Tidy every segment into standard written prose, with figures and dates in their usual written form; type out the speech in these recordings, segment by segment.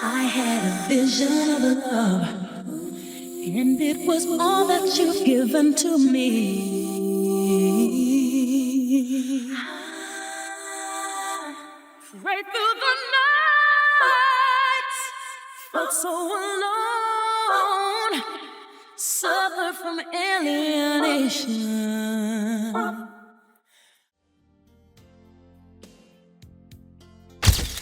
I had a vision of love, and it was all that you've given to me. Right through the night, felt so alone, suffered from alienation.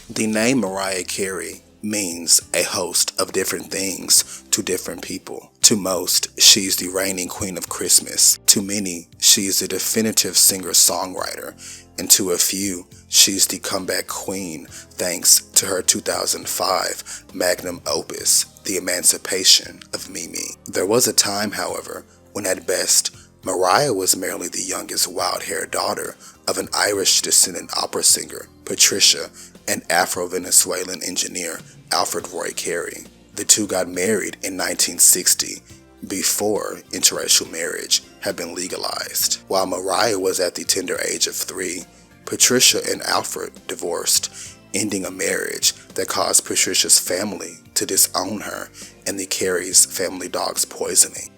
The name Mariah Carey means a host of different things to different people. To most, she's the reigning queen of Christmas. To many, she's the definitive singer-songwriter. And to a few, she's the comeback queen thanks to her 2005 magnum opus, The Emancipation of Mimi. There was a time, however, when at best, Mariah was merely the youngest wild-haired daughter of an Irish-descendant opera singer, Patricia, and Afro-Venezuelan engineer, Alfred Roy Carey. The two got married in 1960, before interracial marriage had been legalized. While Mariah was at the tender age of 3, Patricia and Alfred divorced, ending a marriage that caused Patricia's family to disown her and the Careys' family dog's poisoning.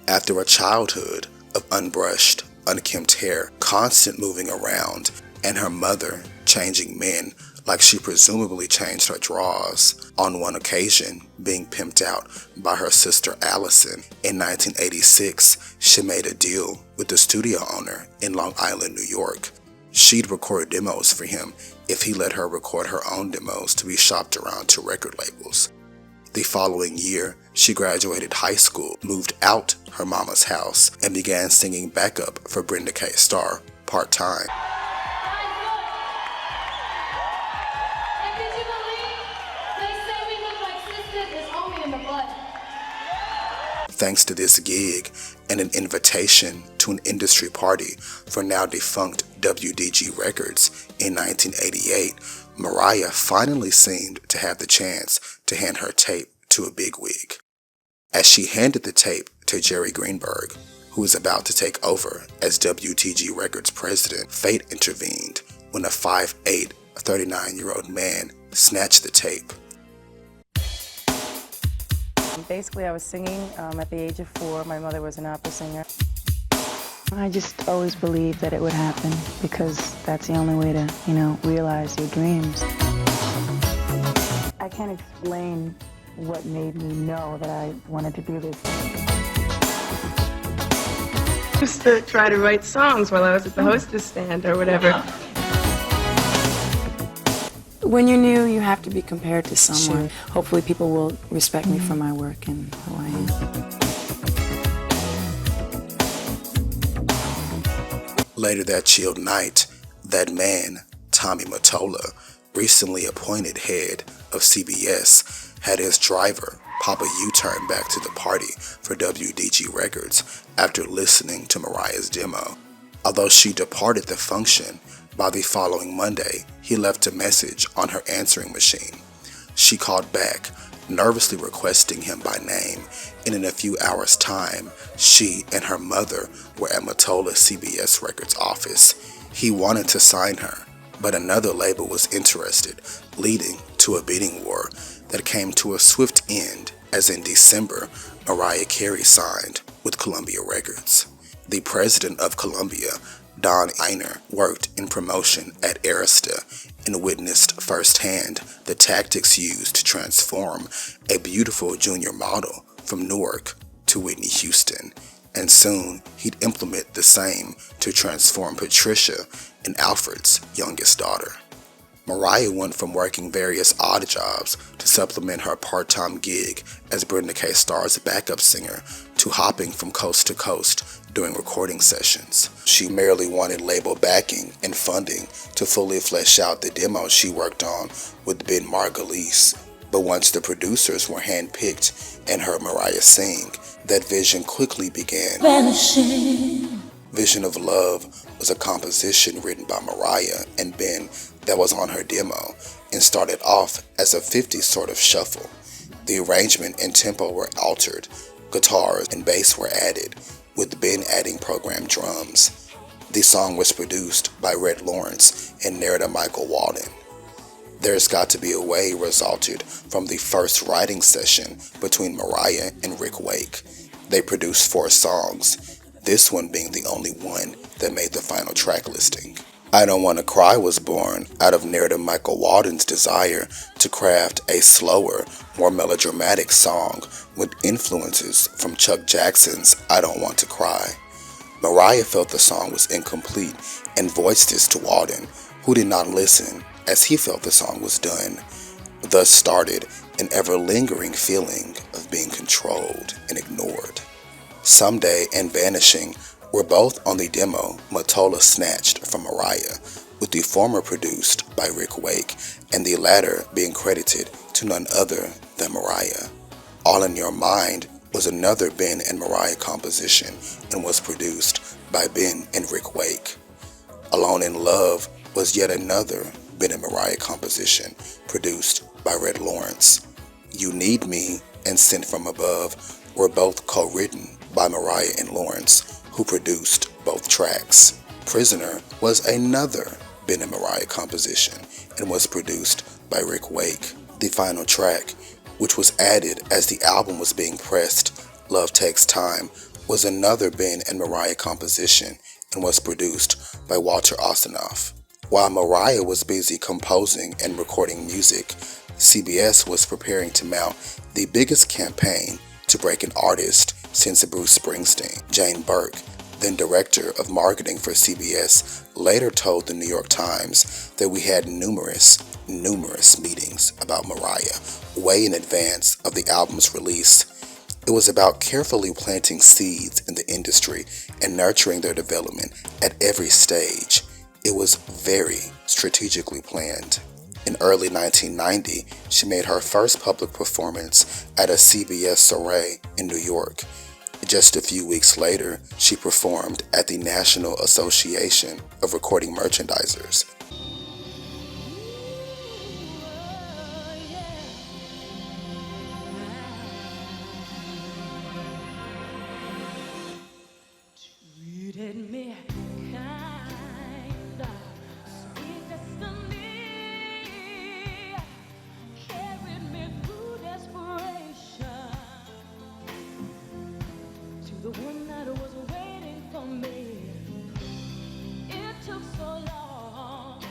After a childhood of unbrushed, unkempt hair, constant moving around, and her mother changing men like she presumably changed her drawers, on one occasion being pimped out by her sister Allison, in 1986, she made a deal with the studio owner in Long Island, New York. She'd record demos for him if he let her record her own demos to be shopped around to record labels. The following year, she graduated high school, moved out her mama's house, and began singing backup for Brenda K star part-time. Thanks to this gig and an invitation to an industry party for now defunct WDG Records in 1988, Mariah finally seemed to have the chance to hand her tape to a bigwig. As she handed the tape to Jerry Greenberg, who was about to take over as WDG Records president, fate intervened when a 5'8", 39-year-old man snatched the tape. Basically, I was singing at the age of 4. My mother was an opera singer. I just always believed that it would happen because that's the only way to, realize your dreams. I can't explain what made me know that I wanted to do this. I used to try to write songs while I was at the hostess stand or whatever. When you're new, you have to be compared to someone. Sure. Hopefully people will respect me for my work and who I am. Later that chilled night, that man, Tommy Mottola, recently appointed head of CBS, had his driver pop a U-turn back to the party for WDG Records after listening to Mariah's demo. Although she departed the function, by the following Monday, he left a message on her answering machine. She called back, nervously requesting him by name, and in a few hours' time, she and her mother were at Mottola's CBS Records office. He wanted to sign her, but another label was interested, leading to a bidding war that came to a swift end as in December, Mariah Carey signed with Columbia Records. The president of Columbia, Don Einer, worked in promotion at Arista and witnessed firsthand the tactics used to transform a beautiful junior model from Newark to Whitney Houston, and soon he'd implement the same to transform Patricia and Alfred's youngest daughter. Mariah went from working various odd jobs to supplement her part-time gig as Brenda K star's backup singer to hopping from coast to coast during recording sessions. She merely wanted label backing and funding to fully flesh out the demo she worked on with Ben Margulies. But once the producers were handpicked and heard Mariah sing, that vision quickly began vanishing. Vision of Love was a composition written by Mariah and Ben that was on her demo and started off as a 50s sort of shuffle. The arrangement and tempo were altered, guitars and bass were added, with Ben adding programmed drums. The song was produced by Rhett Lawrence and narrator Michael Walden. There's Got to Be a Way resulted from the first writing session between Mariah and Rick Wake. They produced 4 songs, this one being the only one that made the final track listing. I Don't Wanna Cry was born out of narrator Michael Walden's desire to craft a slower, more melodramatic song with influences from Chuck Jackson's I Don't Want to Cry. Mariah felt the song was incomplete and voiced this to Walden, who did not listen as he felt the song was done. Thus started an ever-lingering feeling of being controlled and ignored. Someday and Vanishing were both on the demo Mottola snatched from Mariah, with the former produced by Rick Wake and the latter being credited to none other than Mariah. All in Your Mind was another Ben and Mariah composition and was produced by Ben and Rick Wake. Alone in Love was yet another Ben and Mariah composition produced by Red Lawrence. You Need Me and Sent From Above were both co-written by Mariah and Lawrence, who produced both tracks. Prisoner was another Ben and Mariah composition and was produced by Rick Wake. The final track, which was added as the album was being pressed, Love Takes Time, was another Ben and Mariah composition and was produced by Walter Osinoff. While Mariah was busy composing and recording music, CBS was preparing to mount the biggest campaign to break an artist since Bruce Springsteen. Jane Burke, then director of marketing for CBS, later told the New York Times that we had numerous meetings about Mariah way in advance of the album's release. It was about carefully planting seeds in the industry and nurturing their development at every stage. It was very strategically planned. In early 1990, she made her first public performance at a CBS soiree in New York. Just a few weeks later, she performed at the National Association of Recording Merchandisers. Treated me kind, sweet destiny, carried me through desperation to the one that was waiting for me. It took so long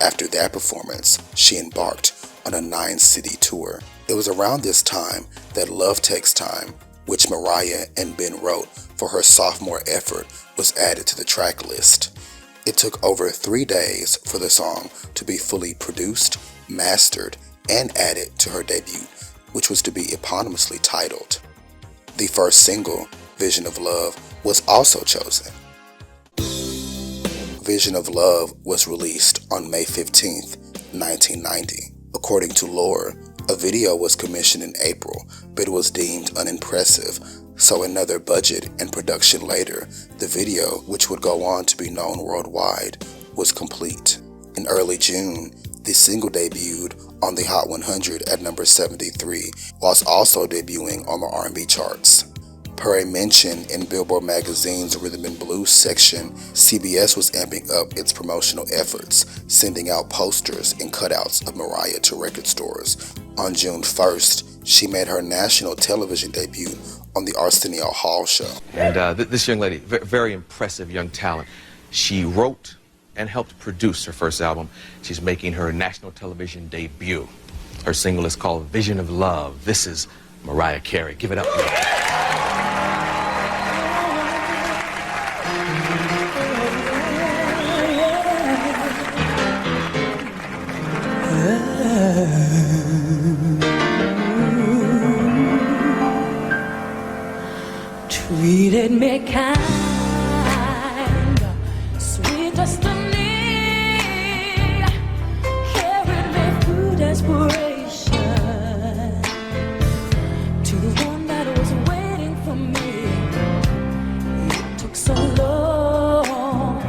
After that performance, she embarked on a 9-city tour. It was around this time that Love Takes Time, which Mariah and Ben wrote for her sophomore effort, was added to the track list. It took over 3 days for the song to be fully produced, mastered, and added to her debut, which was to be eponymously titled. The first single, Vision of Love, was also chosen. Vision of Love was released on May 15th, 1990. According to Lore, a video was commissioned in April, but it was deemed unimpressive, so another budget and production later, the video, which would go on to be known worldwide, was complete. In early June, the single debuted on the Hot 100 at number 73, whilst also debuting on the R&B charts. Per a mention in Billboard magazine's Rhythm and Blues section, CBS was amping up its promotional efforts, sending out posters and cutouts of Mariah to record stores. On June 1st, she made her national television debut on the Arsenio Hall show. And this young lady, very impressive young talent. She wrote and helped produce her first album. She's making her national television debut. Her single is called Vision of Love. This is Mariah Carey. Give it up. Treated me kind, sweet destiny, carried me through desperation to the one that was waiting for me. It took so long,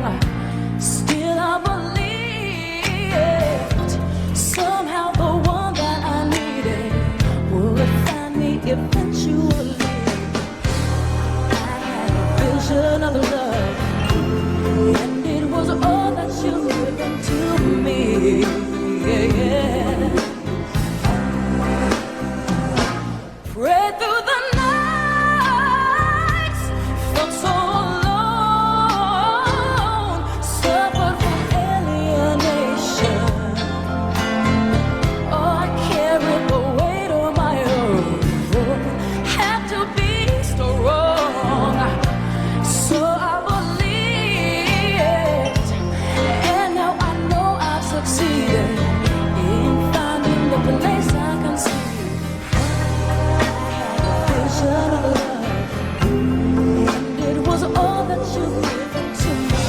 still I believed somehow the one that I needed would find me eventually. Vision of love, and it was all that you've given to me. Yeah. Prayed through the nights, felt so alone, suffered from alienation. Oh, I carried the weight on my own, had to be strong. So I believed, and now I know I've succeeded in finding the place I can see. Vision of love, and it was all that you've given to me.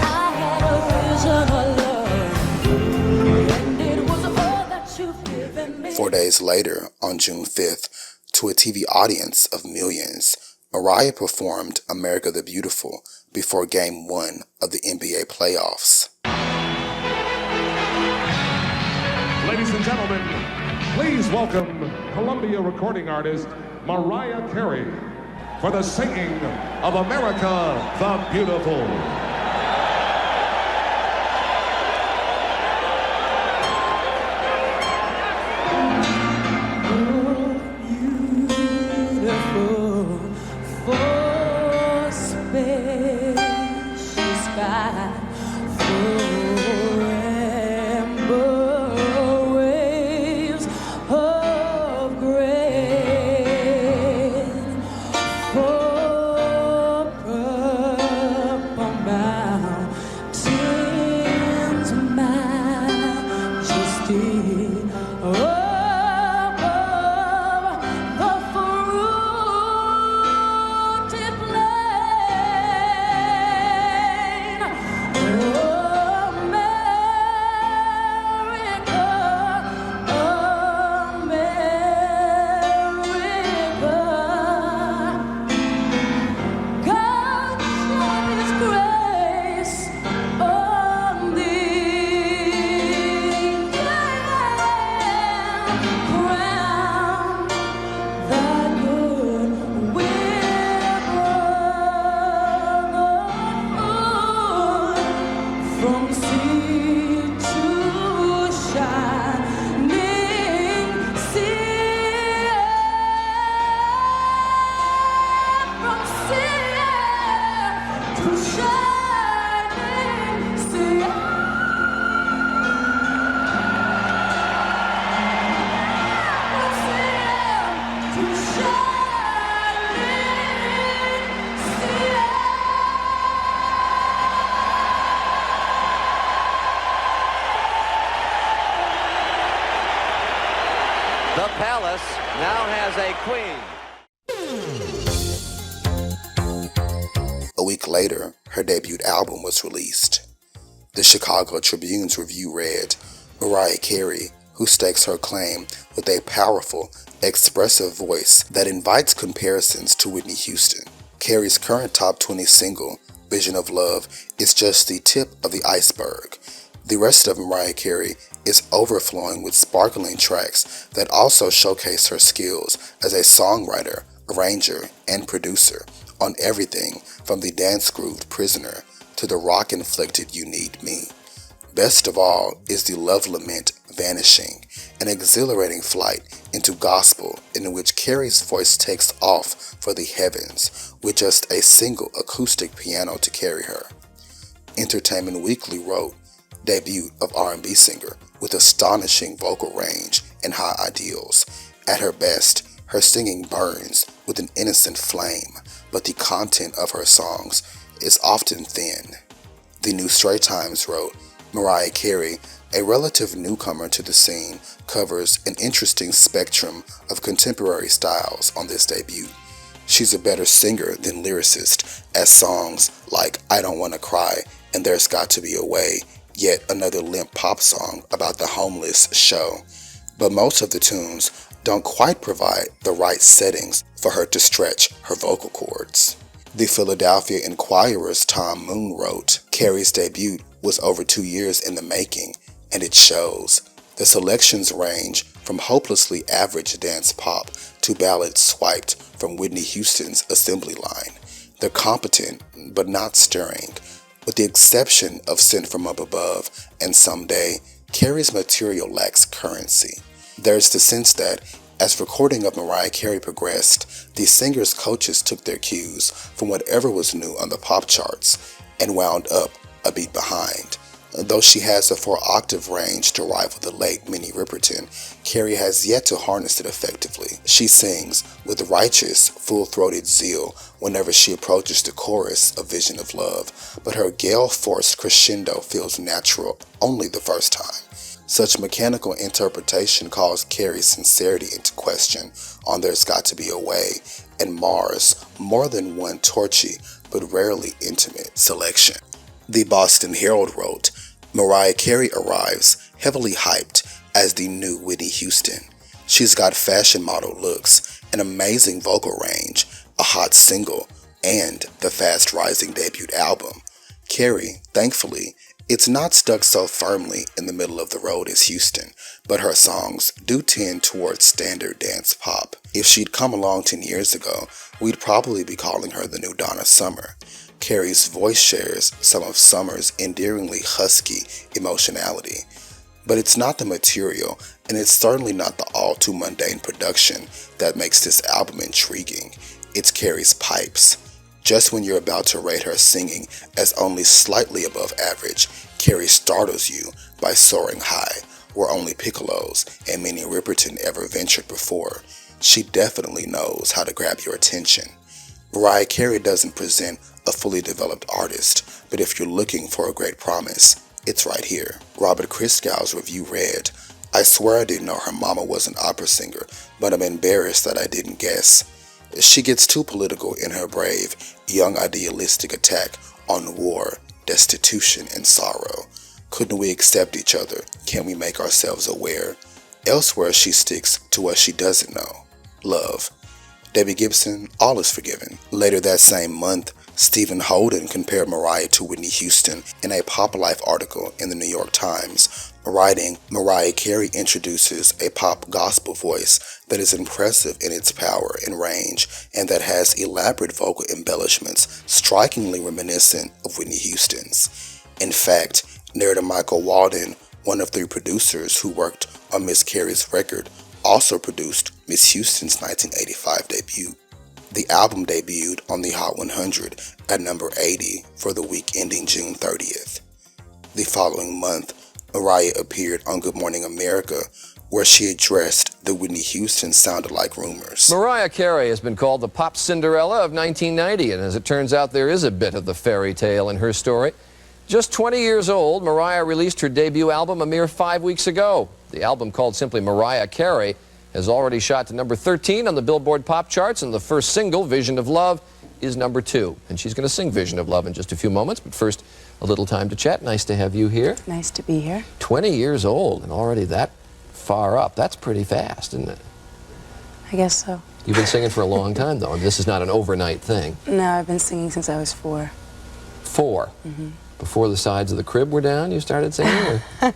I had a vision of love, and it was all that you've given me. 4 days later, on June 5th, to a TV audience of millions, Mariah performed America the Beautiful before Game 1 of the NBA playoffs. Ladies and gentlemen, please welcome Columbia recording artist Mariah Carey for the singing of America the Beautiful. U.S. now has a queen. A week later, her debut album was released. The Chicago Tribune's review read, Mariah Carey, who stakes her claim with a powerful, expressive voice that invites comparisons to Whitney Houston. Carey's current top 20 single, Vision of Love, is just the tip of the iceberg. The rest of Mariah Carey is overflowing with sparkling tracks that also showcase her skills as a songwriter, arranger, and producer on everything from the dance-grooved Prisoner to the rock-inflected You Need Me. Best of all is the love lament Vanishing, an exhilarating flight into gospel in which Carey's voice takes off for the heavens with just a single acoustic piano to carry her. Entertainment Weekly wrote, debut of R&B singer with astonishing vocal range and high ideals. At her best, her singing burns with an innocent flame, but the content of her songs is often thin. The New Straits Times wrote, Mariah Carey, a relative newcomer to the scene, covers an interesting spectrum of contemporary styles on this debut. She's a better singer than lyricist, as songs like I Don't Wanna Cry and There's Got to Be a Way, yet another limp pop song about the homeless, show. But most of the tunes don't quite provide the right settings for her to stretch her vocal cords. The Philadelphia Inquirer's Tom Moon wrote, Carey's debut was over 2 years in the making, and it shows. The selections range from hopelessly average dance pop to ballads swiped from Whitney Houston's Assembly Line. They're competent, but not stirring. With the exception of Sent From Up Above and Someday, Carey's material lacks currency. There's the sense that, as recording of Mariah Carey progressed, the singer's coaches took their cues from whatever was new on the pop charts and wound up a beat behind. Though she has a 4-octave range to rival the late Minnie Riperton, Carey has yet to harness it effectively. She sings with righteous, full-throated zeal whenever she approaches the chorus of Vision of Love, but her gale-forced crescendo feels natural only the first time. Such mechanical interpretation calls Carey's sincerity into question on There's Got to Be a Way and mars more than one torchy but rarely intimate selection. The Boston Herald wrote, Mariah Carey arrives heavily hyped as the new Whitney Houston. She's got fashion model looks, an amazing vocal range, a hot single, and the fast-rising debut album. Carey, thankfully, it's not stuck so firmly in the middle of the road as Houston, but her songs do tend towards standard dance pop. If she'd come along 10 years ago, we'd probably be calling her the new Donna Summer. Carey's voice shares some of Summer's endearingly husky emotionality. But it's not the material, and it's certainly not the all-too mundane production that makes this album intriguing. It's Carey's pipes. Just when you're about to rate her singing as only slightly above average, Carey startles you by soaring high, where only piccolos and Minnie Riperton ever ventured before. She definitely knows how to grab your attention. Mariah Carey doesn't present a fully developed artist, but if you're looking for a great promise, it's right here. Robert Christgau's review read, I swear I didn't know her mama was an opera singer, but I'm embarrassed that I didn't guess. She gets too political in her brave, young idealistic attack on war, destitution, and sorrow. Couldn't we accept each other? Can we make ourselves aware? Elsewhere she sticks to what she doesn't know. Love. Debbie Gibson, all is forgiven. Later that same month, Stephen Holden compared Mariah to Whitney Houston in a Pop Life article in the New York Times, writing, Mariah Carey introduces a pop gospel voice that is impressive in its power and range and that has elaborate vocal embellishments strikingly reminiscent of Whitney Houston's. In fact, narrator Michael Walden, one of 3 producers who worked on Miss Carey's record, also produced Miss Houston's 1985 debut. The album debuted on the Hot 100 at number 80 for the week ending June 30th. The following month, Mariah appeared on Good Morning America, where she addressed the Whitney Houston sound-alike rumors. Mariah Carey has been called the pop Cinderella of 1990, and as it turns out, there is a bit of the fairy tale in her story. Just 20 years old, Mariah released her debut album a mere 5 weeks ago. The album, called simply Mariah Carey, has already shot to number 13 on the Billboard pop charts, and the first single, Vision of Love, is number 2. And she's going to sing Vision of Love in just a few moments, but first, a little time to chat. Nice to have you here. Nice to be here. 20 years old and already that far up. That's pretty fast, isn't it? I guess so. You've been singing for a long time, though. This is not an overnight thing. No, I've been singing since I was 4. 4? Mm-hmm. Before the sides of the crib were down, you started singing? Or?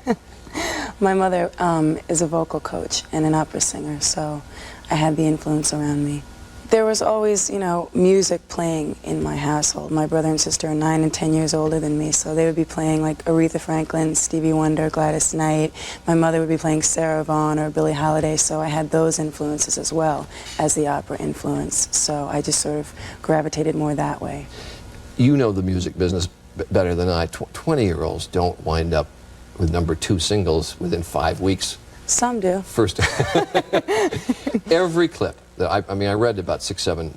My mother is a vocal coach and an opera singer, so I had the influence around me. There was always, you know, music playing in my household. My brother and sister are 9 and 10 years older than me, so they would be playing like Aretha Franklin, Stevie Wonder, Gladys Knight. My mother would be playing Sarah Vaughan or Billie Holiday, so I had those influences as well as the opera influence. So I just sort of gravitated more that way. You know the music business better than I. 20-year-olds don't wind up with number 2 singles within 5 weeks. Some do. First, every clip. I mean, I read about 6, 7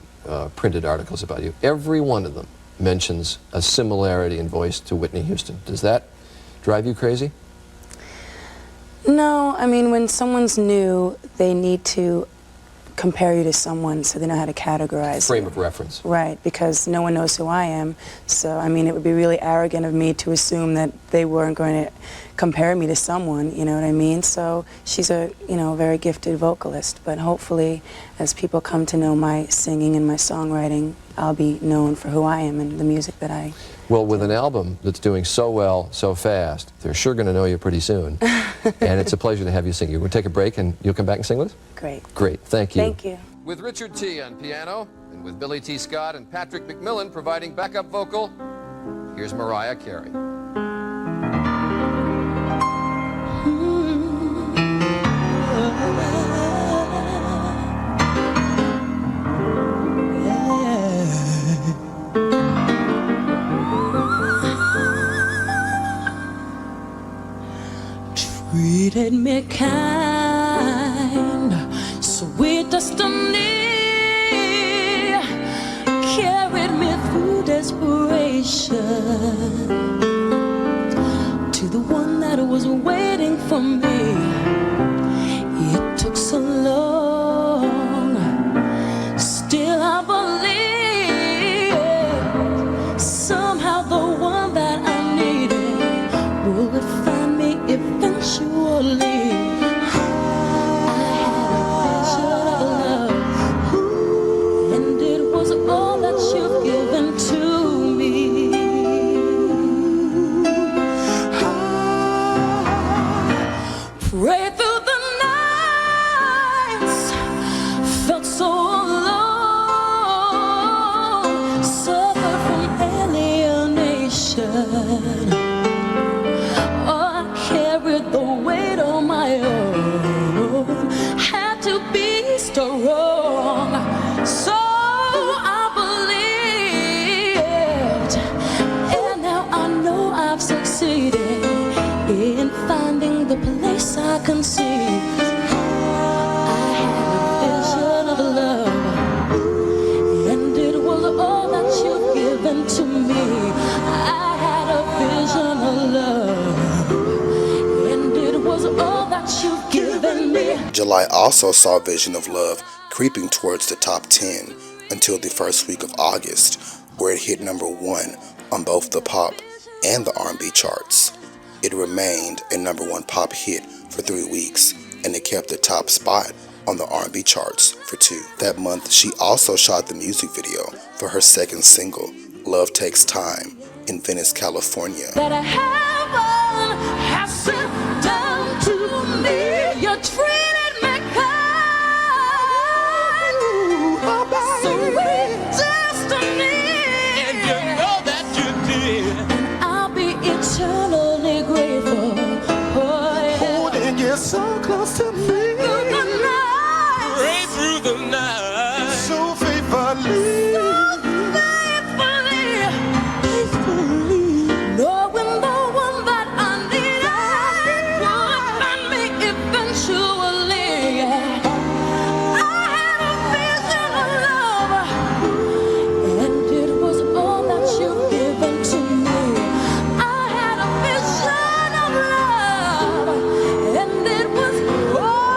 printed articles about you. Every one of them mentions a similarity in voice to Whitney Houston. Does that drive you crazy? No, I mean, when someone's new, they need to compare you to someone so they know how to categorize Frame you. of reference. Right, because no one knows who I am. So, I mean, it would be really arrogant of me to assume that they weren't going to compare me to someone, you know what I mean? So she's a, you know, very gifted vocalist, but hopefully as people come to know my singing and my songwriting, I'll be known for who I am and the music that I Well, with an album that's doing so well, so fast, they're sure going to know you pretty soon. And it's a pleasure to have you sing. We'll take a break and you'll come back and sing with us? Great. Great, thank you. Thank you. With Richard T. on piano, and with Billy T. Scott and Patrick McMillan providing backup vocal, here's Mariah Carey. Treated me kind, sweet destiny carried me through desperation to the one that was waiting for me. It took so long, still I believe somehow the one that I needed would find me eventually. I had a vision of love, and it was all that you've given to me. Pray through the nights, felt so alone, suffered from alienation. Carried the weight on my own, had to be strong, so I believed, and now I know I've succeeded in finding the place I conceived. I had a vision of love, and it was all that you've given to me. I had a vision of love, all that you've given me. July also saw Vision of Love creeping towards the top 10 until the first week of August, where it hit number 1 on both the pop and the R&B charts. It remained a number 1 pop hit for 3 weeks, and it kept the top spot on the R&B charts for 2. That month, she also shot the music video for her second single, Love Takes Time, in Venice, California. That heaven has sent down to me. You treated me kind, sweet destiny, and you know that you did. And I'll be eternally grateful. Oh, yeah. Holding you so close to me. Through the night, Right through the night. So faithfully. knowing the one that I needed would find me eventually. I had a vision of love, and it was all that you've given to me. I had a vision of love, and it was all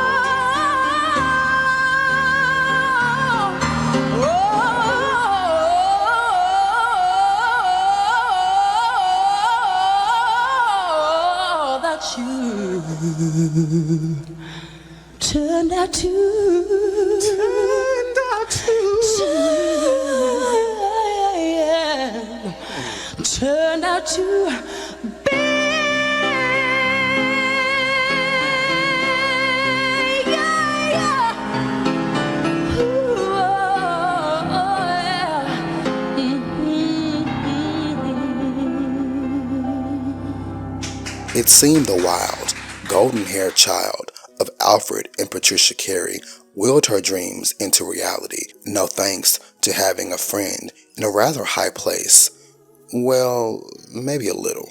about you turned out to be, Ooh, yeah. It seemed the wild, golden-haired child of Alfred and Patricia Carey willed her dreams into reality, no thanks to having a friend in a rather high place. Well, maybe a little.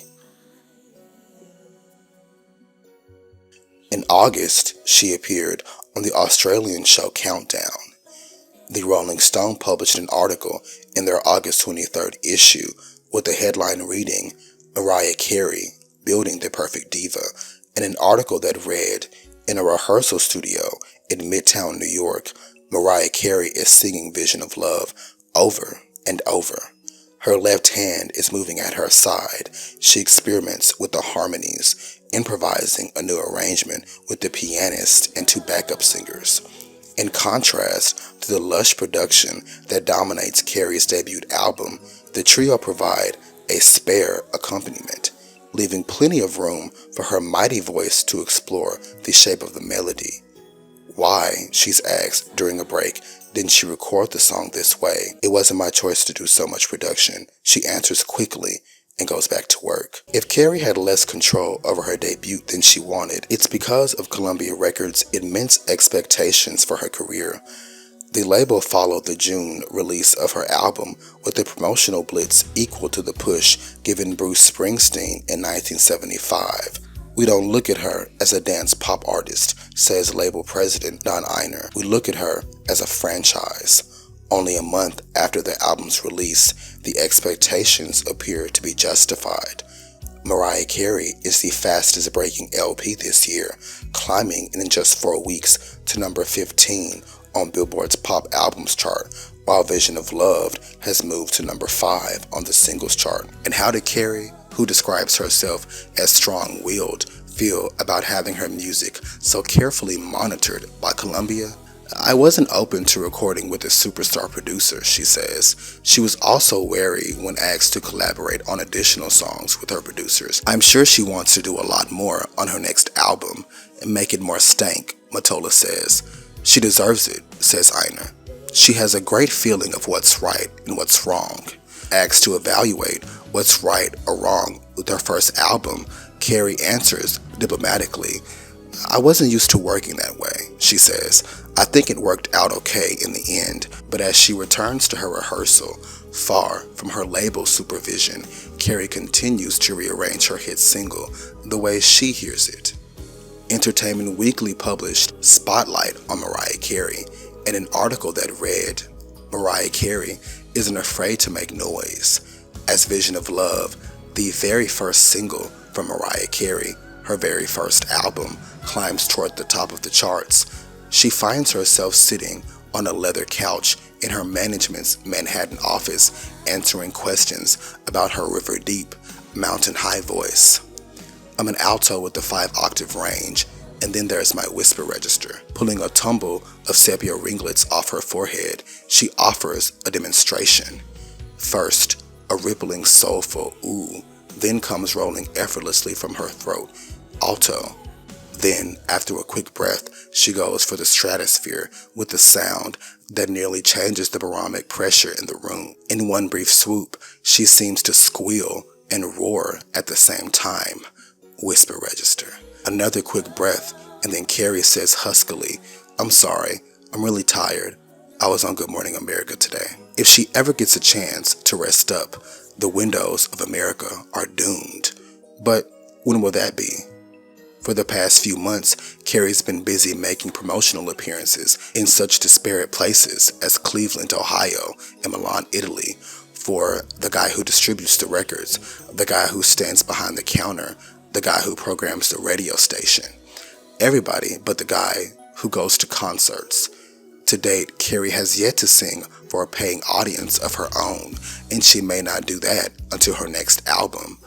In August, she appeared on the Australian show Countdown. The Rolling Stone published an article in their August 23rd issue with the headline reading, Mariah Carey, Building the Perfect Diva, and an article that read, in a rehearsal studio in Midtown, New York, Mariah Carey is singing Vision of Love over and over. Her left hand is moving at her side. She experiments with the harmonies, improvising a new arrangement with the pianist and two backup singers. In contrast to the lush production that dominates Carey's debut album, the trio provide a spare accompaniment, leaving plenty of room for her mighty voice to explore the shape of the melody. Why, she's asked during a break, didn't she record the song this way? It wasn't my choice to do so much production, she answers quickly and goes back to work. If Carey had less control over her debut than she wanted, it's because of Columbia Records' immense expectations for her career. The label followed the June release of her album with a promotional blitz equal to the push given Bruce Springsteen in 1975. We don't look at her as a dance pop artist, says label president Don Iiner. We look at her as a franchise. Only a month after the album's release, the expectations appear to be justified. Mariah Carey is the fastest breaking LP this year, climbing in just 4 weeks to number 15 on Billboard's Pop Albums chart, while Vision of Love has moved to number 5 on the singles chart. And how did Carey, who describes herself as strong-willed, feel about having her music so carefully monitored by Columbia? I wasn't open to recording with a superstar producer, she says. She was also wary when asked to collaborate on additional songs with her producers. I'm sure she wants to do a lot more on her next album and make it more stank, Mottola says. She deserves it, says Iiner. She has a great feeling of what's right and what's wrong. Asked to evaluate what's right or wrong with her first album, Carey answers diplomatically, I wasn't used to working that way, she says. I think it worked out okay in the end, but as she returns to her rehearsal, far from her label supervision, Carey continues to rearrange her hit single the way she hears it. Entertainment Weekly published Spotlight on Mariah Carey and an article that read, Mariah Carey isn't afraid to make noise. As Vision of Love, the very first single from Mariah Carey, her very first album, climbs toward the top of the charts, she finds herself sitting on a leather couch in her management's Manhattan office, answering questions about her river deep, mountain high voice. I'm an alto with the 5-octave range, and then there's my whisper register. Pulling a tumble of sepia ringlets off her forehead, she offers a demonstration. First, a rippling soulful ooh, then comes rolling effortlessly from her throat, alto. Then, after a quick breath, she goes for the stratosphere with a sound that nearly changes the barometric pressure in the room. In one brief swoop, she seems to squeal and roar at the same time. Whisper register. Another quick breath, and then Carey says huskily, I'm sorry, I'm really tired. I was on Good Morning America today. If she ever gets a chance to rest up, the windows of America are doomed. But when will that be? For the past few months, Carey's been busy making promotional appearances in such disparate places as Cleveland, Ohio, and Milan, Italy, for the guy who distributes the records, the guy who stands behind the counter, the guy who programs the radio station. Everybody but the guy who goes to concerts. To date, Carey has yet to sing for a paying audience of her own, and she may not do that until her next album.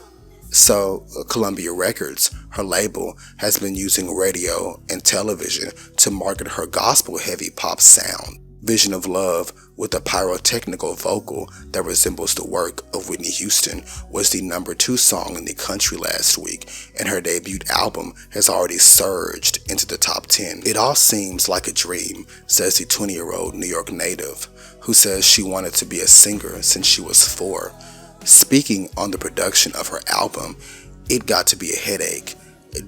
So, Columbia Records, her label, has been using radio and television to market her gospel-heavy pop sound. Vision of Love, with a pyrotechnical vocal that resembles the work of Whitney Houston, was the #2 song in the country last week, and her debut album has already surged into the top 10. It all seems like a dream, says the 20-year-old New York native, who says she wanted to be a singer since she was 4. Speaking on the production of her album, it got to be a headache.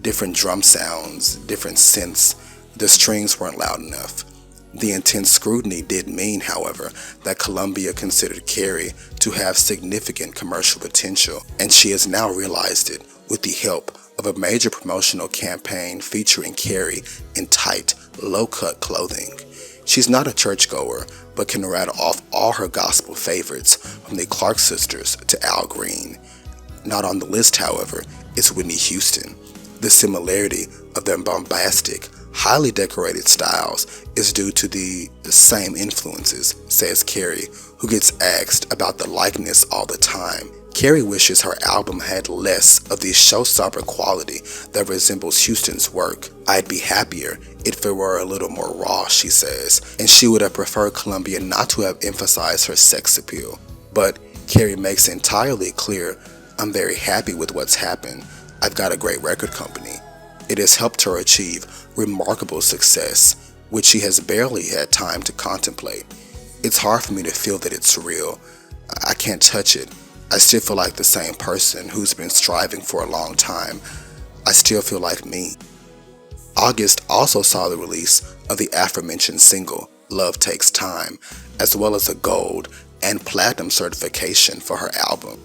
Different drum sounds, different synths, the strings weren't loud enough. The intense scrutiny did mean, however, that Columbia considered Carey to have significant commercial potential, and she has now realized it with the help of a major promotional campaign featuring Carey in tight, low-cut clothing. She's not a churchgoer, but can rattle off all her gospel favorites, from the Clark sisters to Al Green. Not on the list, however, is Whitney Houston. The similarity of their bombastic, highly decorated styles is due to the same influences, says Carey, who gets asked about the likeness all the time. Carey wishes her album had less of the showstopper quality that resembles Houston's work. I'd be happier if it were a little more raw, she says, and she would have preferred Columbia not to have emphasized her sex appeal. But Carey makes entirely clear, I'm very happy with what's happened. I've got a great record company. It has helped her achieve remarkable success, which she has barely had time to contemplate. It's hard for me to feel that it's real. I can't touch it. I still feel like the same person who's been striving for a long time. I still feel like me. August also saw the release of the aforementioned single, Love Takes Time, as well as a gold and platinum certification for her album.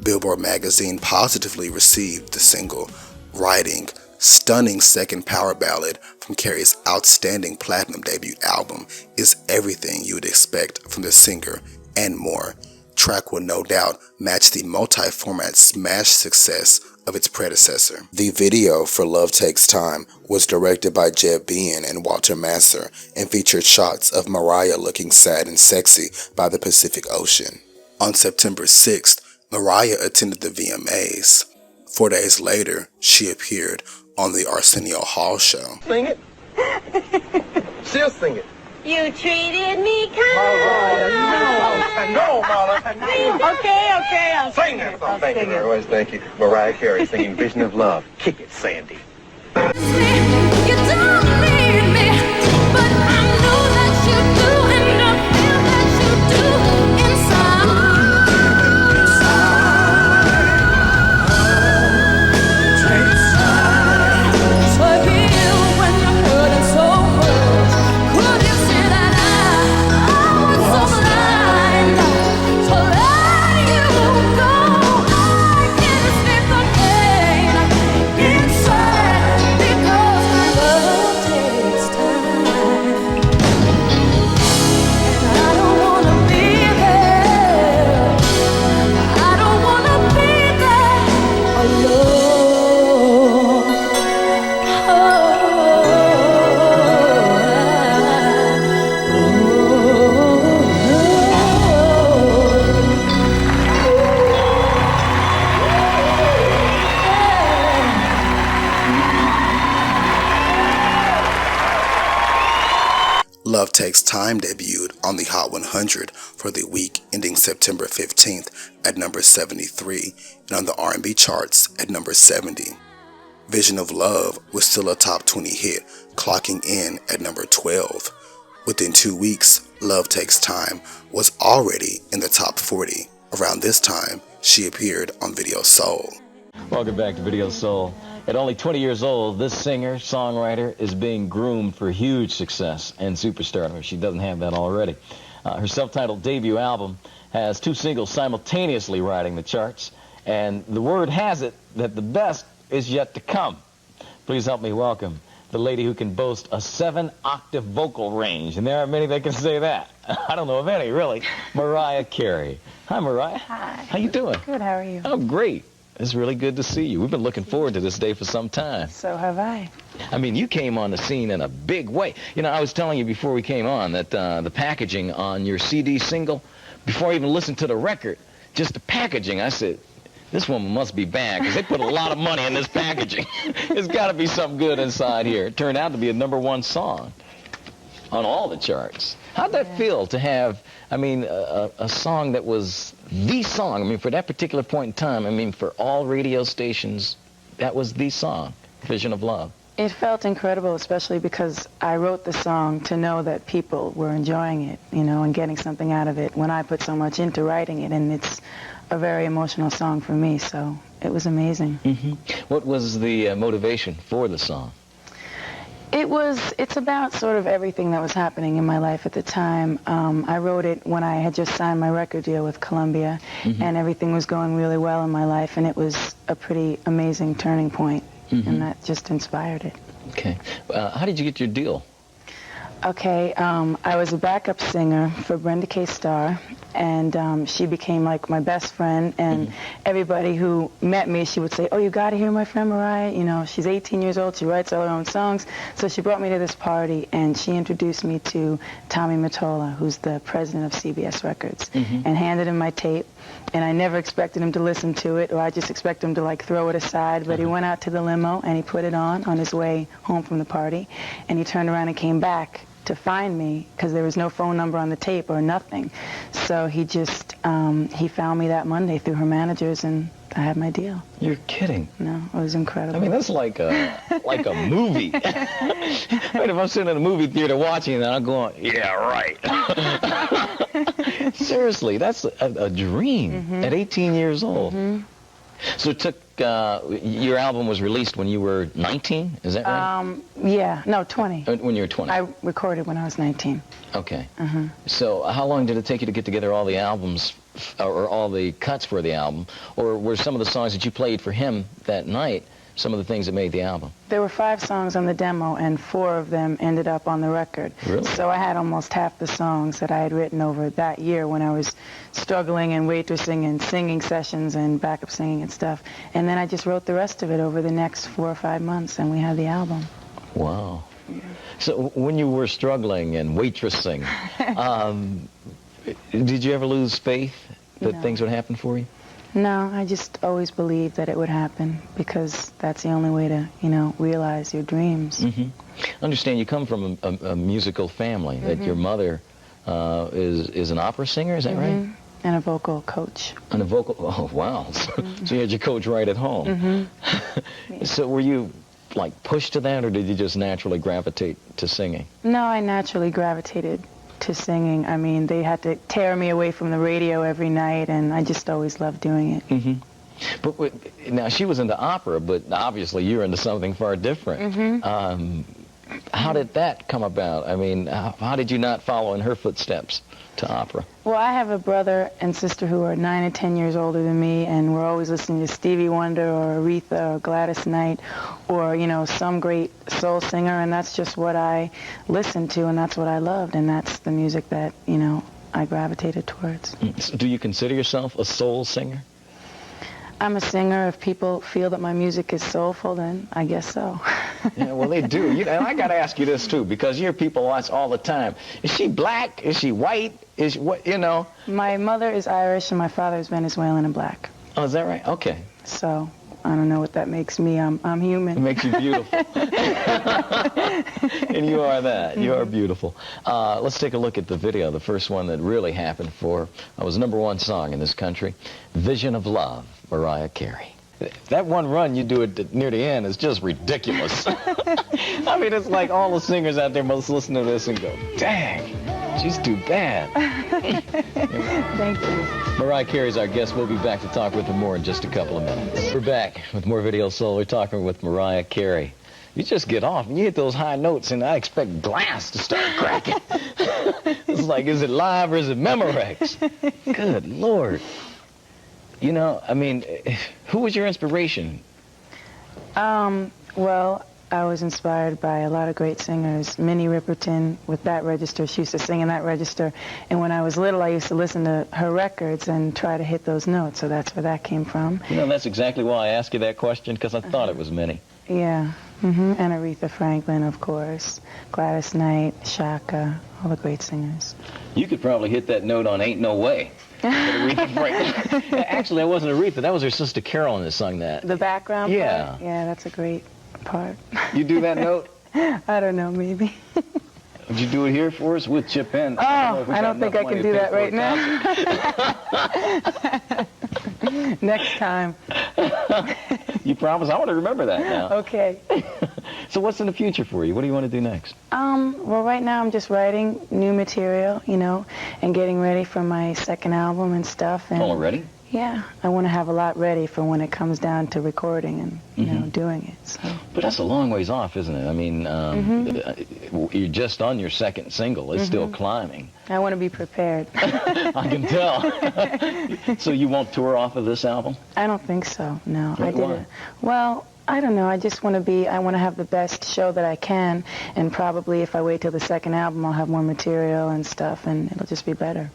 Billboard magazine positively received the single, writing, "Stunning second power ballad from Carey's outstanding platinum debut album is everything you would expect from the singer and more. Track will no doubt match the multi-format smash success of its predecessor." The video for Love Takes Time was directed by Jeb Bean and Walter Masser and featured shots of Mariah looking sad and sexy by the Pacific Ocean. On September 6th, Mariah attended the VMAs. 4 days later, she appeared on the Arsenio Hall show. Sing it. She'll sing it. You treated me kind. No, Mama. Okay, I'll Sing that song. Thank you very much. Thank you. Mariah Carey singing Vision of Love. Kick it, Sandy. You don't need me, but I know that you do, and I feel that you do inside. So here when you're hurting so much, could you see that I was so blind to let you go? I can't escape the pain inside because love takes time, and I don't wanna be there. I don't wanna be there alone. Love Takes Time debuted on the Hot 100 for the week ending September 15th at number 73 and on the R&B charts at number 70. Vision of Love was still a top 20 hit, clocking in at number 12. Within 2 weeks, Love Takes Time was already in the top 40. Around this time, she appeared on Video Soul. Welcome back to Video Soul. At only 20 years old, this singer-songwriter is being groomed for huge success and superstardom. She doesn't have that already. Her self-titled debut album has 2 singles simultaneously riding the charts, and the word has it that the best is yet to come. Please help me welcome the lady who can boast a 7-octave vocal range, and there are many that can say that. I don't know of any, really. Mariah Carey. Hi, Mariah. Hi. How you doing? Good, how are you? Oh, great. It's really good to see you. We've been looking forward to this day for some time. So have I. I mean, you came on the scene in a big way. You know, I was telling you before we came on that the packaging on your CD single, before I even listened to the record, just the packaging, I said, this woman must be bad because they put a lot of money in this packaging. There's got to be something good inside here. It turned out to be a #1 song on all the charts. How'd that feel to have, I mean, a song that was the song? I mean, for that particular point in time, I mean, for all radio stations, that was the song, Vision of Love. It felt incredible, especially because I wrote the song to know that people were enjoying it, you know, and getting something out of it when I put so much into writing it, and it's a very emotional song for me, so it was amazing. What was the motivation for the song? It's about sort of everything that was happening in my life at the time. I wrote it when I had just signed my record deal with Columbia, and everything was going really well in my life, and it was a pretty amazing turning point, and that just inspired it. Okay. How did you get your deal? Okay, I was a backup singer for Brenda K and she became like my best friend, and everybody who met me, she would say, oh, you got to hear my friend Mariah. You know, she's 18 years old, she writes all her own songs. So she brought me to this party, and she introduced me to Tommy Mottola, who's the president of CBS Records, and handed him my tape. And I never expected him to listen to it, or I just expected him to like throw it aside, but he went out to the limo and he put it on his way home from the party, and he turned around and came back to find me because there was no phone number on the tape or nothing. So he just, he found me that Monday through her managers, and I had my deal. You're kidding. No, it was incredible. I mean, that's like a movie. I mean, if I'm sitting in a movie theater watching that, I'm going, yeah, right. Seriously, that's a dream at 18 years old. So it took, your album was released when you were 19, is that right? Yeah, no, 20. When you were 20. I recorded when I was 19. Okay. So how long did it take you to get together all the albums, or all the cuts for the album? Or were some of the songs that you played for him that night some of the things that made the album? There were 5 songs on the demo, and 4 of them ended up on the record. Really? So I had almost half the songs that I had written over that year when I was struggling and waitressing and singing sessions and backup singing and stuff. And then I just wrote the rest of it over the next 4 or 5 months, and we had the album. Wow. Yeah. So when you were struggling and waitressing, did you ever lose faith that things would happen for you? No, I just always believed that it would happen because that's the only way to, you know, realize your dreams. Understand you come from a musical family, that your mother is an opera singer, is that right? And a vocal coach. And a vocal, oh wow. So you had your coach right at home. So were you like pushed to that, or did you just naturally gravitate to singing? No, I naturally gravitated to singing. I mean, they had to tear me away from the radio every night, and I just always loved doing it. But now she was into opera, but obviously you're into something far different. How did that come about? I mean, how did you not follow in her footsteps to opera? Well, I have a brother and sister who are 9 and 10 years older than me, and we're always listening to Stevie Wonder or Aretha or Gladys Knight or, you know, some great soul singer, and that's just what I listened to, and that's what I loved, and that's the music that, you know, I gravitated towards. So do you consider yourself a soul singer? I'm a singer. If people feel that my music is soulful, then I guess so. Yeah, well, they do. You know, I got to ask you this, too, because you hear people ask all the time, is she black? Is she white? Is she, what, you know? My mother is Irish, and my father is Venezuelan and black. Oh, is that right? Okay. So I don't know what that makes me. I'm human. It makes you beautiful. And you are that. You are beautiful. Let's take a look at the video, the first one that really happened for, was #1 song in this country, Vision of Love, Mariah Carey. That one run you do it near the end is just ridiculous. I mean, it's like all the singers out there must listen to this and go, dang, she's too bad. Thank you. Mariah Carey's our guest. We'll be back to talk with her more in just a couple of minutes. We're back with more Video Soul. We're talking with Mariah Carey. You just get off and you hit those high notes, and I expect glass to start cracking. It's like, is it live or is it Memorex? Good Lord. You know, I mean, who was your inspiration? Well, I was inspired by a lot of great singers. Minnie Riperton with that register. She used to sing in that register. And when I was little, I used to listen to her records and try to hit those notes. So that's where that came from. You know, that's exactly why I asked you that question, because I thought it was Minnie. Yeah. And Aretha Franklin, of course. Gladys Knight, Shaka, all the great singers. You could probably hit that note on Ain't No Way. Aretha Franklin. Actually, that wasn't Aretha. That was her sister Carolyn that sung that. The background Yeah. part? Yeah, that's a great part. You do that note? I don't know, maybe. Would you do it here for us? We'll chip in. Oh, I don't think I can do that right now. Next time. You promise? I want to remember that now. Okay. So what's in the future for you? What do you want to do next? Well, right now I'm just writing new material, you know, and getting ready for my second album and stuff. And Already? yeah, I want to have a lot ready for when it comes down to recording and, you know, doing it. So. But that's a long ways off, isn't it? I mean, you're just on your second single. It's still climbing. I want to be prepared. I can tell. So you won't tour off of this album? I don't think so, no. I Why? didn't. Well, I don't know. I just want to I want to have the best show that I can, and probably if I wait till the second album, I'll have more material and stuff, and it'll just be better.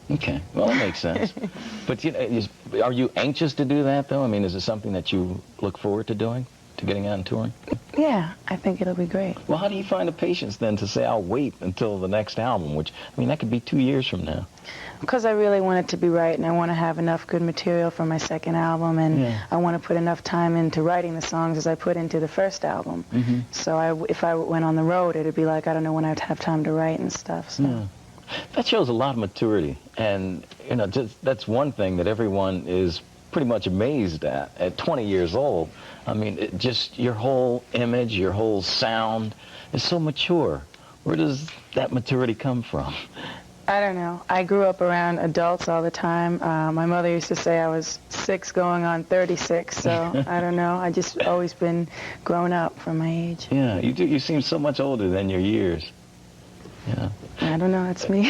Okay, well, that makes sense. But you know, are you anxious to do that, though? I mean, is it something that you look forward to doing, to getting out and touring? Yeah, I think it'll be great. Well, how do you find the patience, then, to say, I'll wait until the next album, which, I mean, that could be 2 years from now? Because I really want it to be right, and I want to have enough good material for my second album, and I want to put enough time into writing the songs as I put into the first album. So if I went on the road, it'd be like, I don't know when I'd have time to write and stuff. So. That shows a lot of maturity, and you know, that's one thing that everyone is pretty much amazed at 20 years old. I mean, just your whole image, your whole sound is so mature. Where does that maturity come from? I don't know. I grew up around adults all the time. My mother used to say I was 6 going on 36, so I don't know. I just always been grown up for my age. Yeah, you do. You seem so much older than your years. Yeah. I don't know. It's me.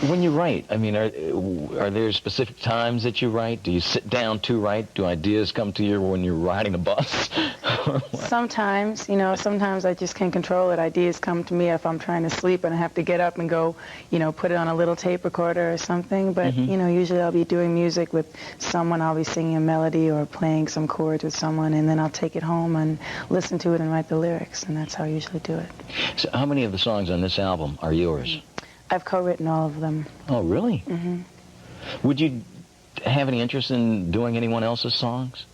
When you write, I mean, are there specific times that you write? Do you sit down to write? Do ideas come to you when you're riding a bus? Sometimes, you know, sometimes I just can't control it. Ideas come to me if I'm trying to sleep and I have to get up and go, you know, put it on a little tape recorder or something. But, you know, usually I'll be doing music with someone. I'll be singing a melody or playing some chords with someone, and then I'll take it home and listen to it and write the lyrics, and that's how I usually do it. So how many of the songs on this album are yours? I've co-written all of them. Oh, really? Would you have any interest in doing anyone else's songs?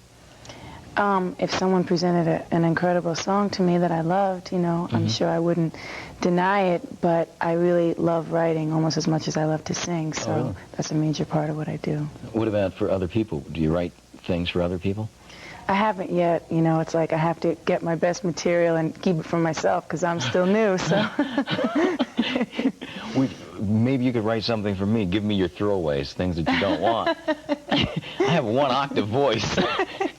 If someone presented an incredible song to me that I loved, you know, I'm sure I wouldn't deny it, but I really love writing almost as much as I love to sing, so that's a major part of what I do. What about for other people? Do you write things for other people? I haven't yet, you know, it's like I have to get my best material and keep it for myself because I'm still new, so. Maybe you could write something for me. Give me your throwaways, things that you don't want. I have a 1-octave voice,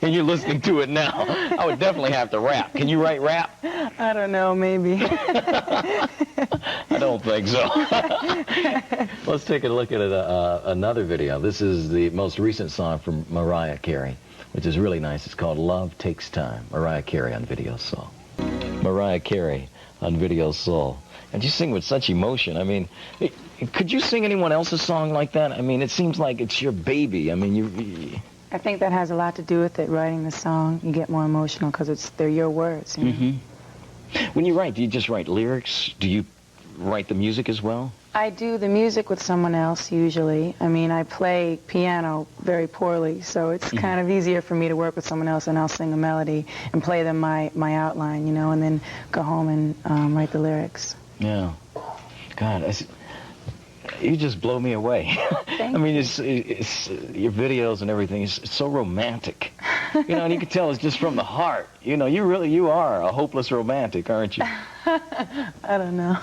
and you're listening to it now. I would definitely have to rap. Can you write rap? I don't know, maybe. I don't think so. Let's take a look at another video. This is the most recent song from Mariah Carey, which is really nice. It's called Love Takes Time. Mariah Carey on Video Soul. Mariah Carey on Video Soul. And you sing with such emotion. I mean, could you sing anyone else's song like that? I mean, it seems like it's your baby. I mean, you... I think that has a lot to do with it, writing the song. You get more emotional because they're your words, you know? When you write, do you just write lyrics? Do you write the music as well? I do the music with someone else, usually. I mean, I play piano very poorly, so it's kind of easier for me to work with someone else, and I'll sing a melody and play them my outline, you know, and then go home and write the lyrics. Yeah. God, you just blow me away. I mean, it's your videos and everything is so romantic. You know, and you can tell it's just from the heart. You know, you are a hopeless romantic, aren't you? I don't know.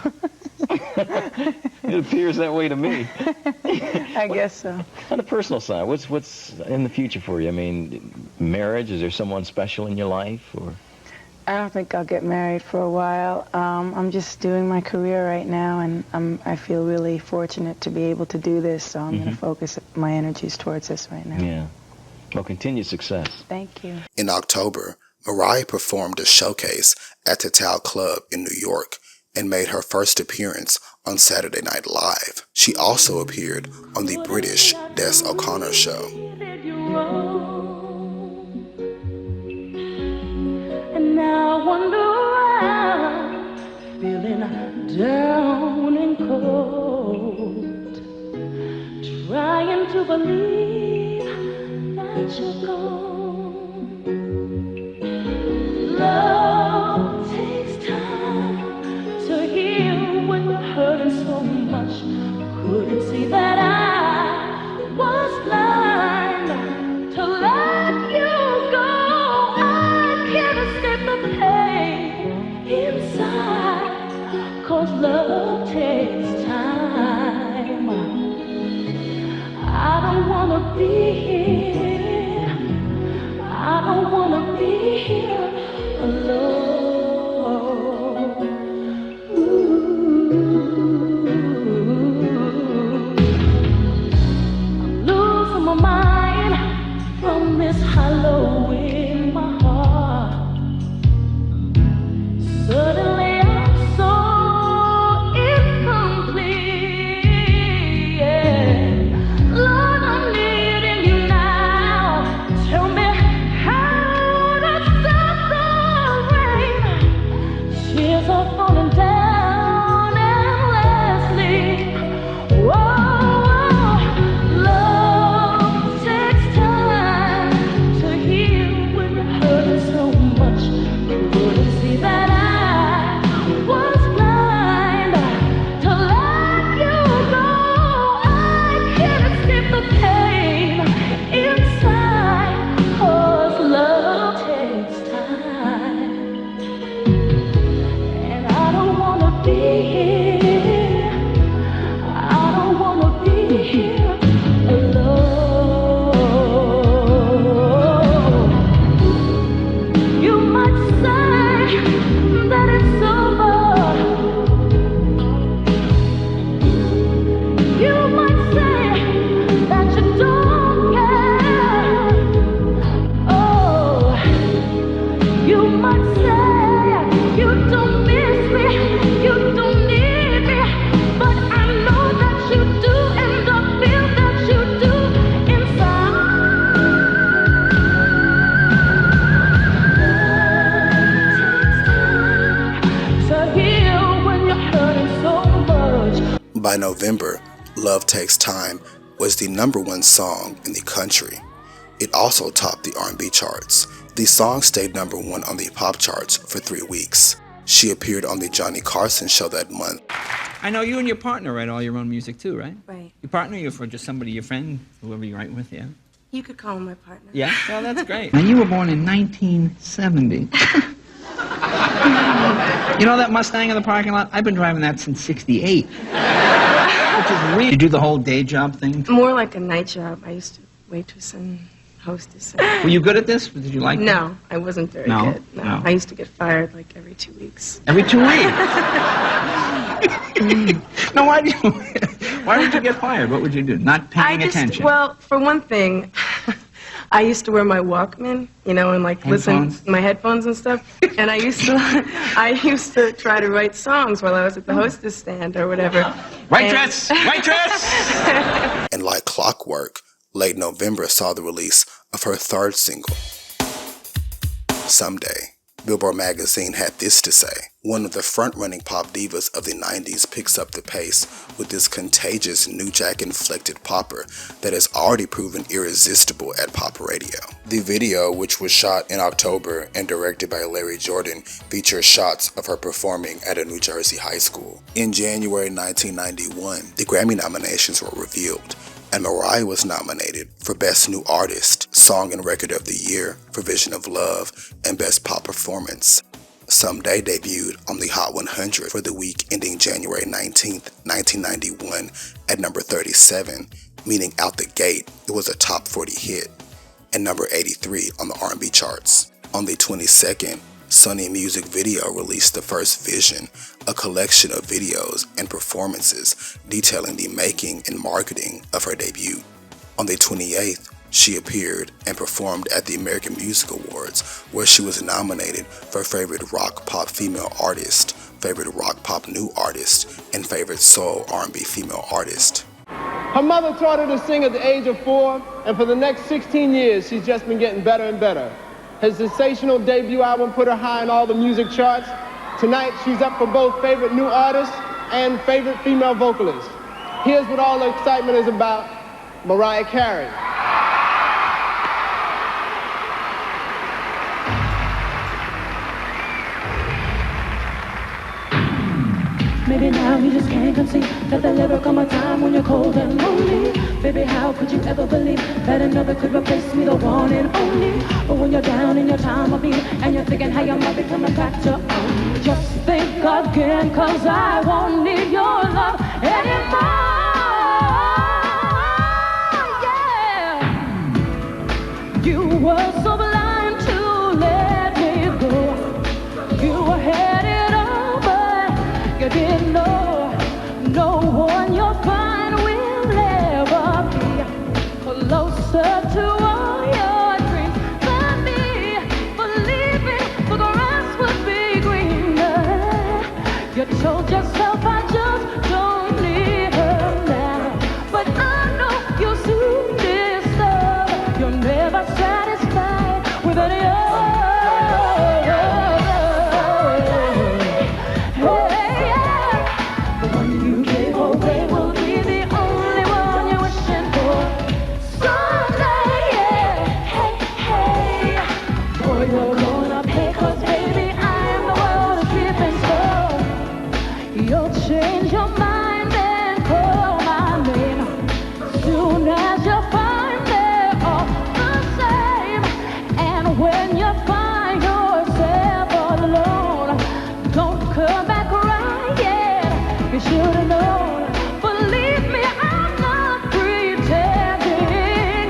It appears that way to me. I guess so. On the personal side, what's in the future for you? I mean, marriage, is there someone special in your life, or? I don't think I'll get married for a while. I'm just doing my career right now, and I feel really fortunate to be able to do this, so I'm going to focus my energies towards this right now. Yeah. Well, continued success. Thank you. In October, Mariah performed a showcase at the Tao Club in New York and made her first appearance on Saturday Night Live. She also appeared on the British Des O'Connor show. And now I wonder why, feeling down and cold. believe that you're gone. Love takes time to heal when you're hurting so much. Couldn't see that I was blind to let you go. I can't escape the pain inside, 'cause love takes time. I don't wanna be here. I don't wanna be here alone. I'm losing my mind from this hollow in my heart. Suddenly I'm so incomplete. Yeah. Lord, I'm needing you now. Tell me how to stop the rain. Tears are falling down endlessly. Whoa, love takes time to heal when you're hurting so much. Couldn't see that I was blind to let you go. I can't escape the pain inside, 'cause love takes time. And I don't wanna be here. I don't wanna be here alone. You might say that it's over. You might say that you don't care. Oh, you might say you don't miss me, you don't need me, but I know that you do, and I feel that you do inside. To heal when you're hurting so much. By November, Love Takes Time was the #1 song in the country. It also topped the R&B charts. The song stayed #1 on the pop charts for 3 weeks. She appeared on the Johnny Carson show that month. I know you and your partner write all your own music too, right? Right. Your partner, you're for just somebody, your friend, whoever you write with, yeah? You could call him my partner. Yeah? Well, that's great. And you were born in 1970. You know that Mustang in the parking lot? I've been driving that since '68. Which is weird. You do the whole day job thing? More like a night job. I used to waitress and hostess. Were you good at this? Did you like it? No, I wasn't very good. No. I used to get fired like every 2 weeks. Every 2 weeks? No, why would you get fired? What would you do? Not paying attention? Well, for one thing, I used to wear my Walkman, you know, and like listen my headphones and stuff. And I used to try to write songs while I was at the hostess stand or whatever. Waitress! Waitress! And like clockwork, late November saw the release of her third single, Someday. Billboard magazine had this to say: one of the front-running pop divas of the 90s picks up the pace with this contagious New Jack-inflected popper that has already proven irresistible at pop radio. The video, which was shot in October and directed by Larry Jordan, features shots of her performing at a New Jersey high school. In January 1991, the Grammy nominations were revealed, and Mariah was nominated for Best New Artist, Song and Record of the Year for Vision of Love, and Best Pop Performance. Someday debuted on the Hot 100 for the week ending January 19th, 1991 at number 37, meaning out the gate it was a top 40 hit, and number 83 on the R&B charts. On the 22nd, Sony Music Video released the first Vision, a collection of videos and performances detailing the making and marketing of her debut. On the 28th, she appeared and performed at the American Music Awards, where she was nominated for Favorite Rock Pop Female Artist, Favorite Rock Pop New Artist, and Favorite Soul R&B Female Artist. Her mother taught her to sing at the age of 4, and for the next 16 years, she's just been getting better and better. Her sensational debut album put her high in all the music charts. Tonight, she's up for both Favorite New Artist and Favorite Female Vocalist. Here's what all the excitement is about. Mariah Carey. Maybe now you just can't conceive that there'll ever come a time when you're cold and lonely. Baby, how could you ever believe that another could replace me, the one and only? But when you're down in your time of need and you're thinking how you might be coming back to earth, just think again, 'cause I won't need your love anymore. Yeah. You were so blind to let me go. You were headed over. You didn't know, no one you'll find will ever be closer to all your dreams than me. Believe me, the grass would be greener. You told yourself I just don't need her now, but I know you'll soon discover you're never satisfied with any other. Change your mind and call my name. Soon as you find they're all the same. And when you find yourself all alone, don't come back crying. You should have known. Believe me, I'm not pretending.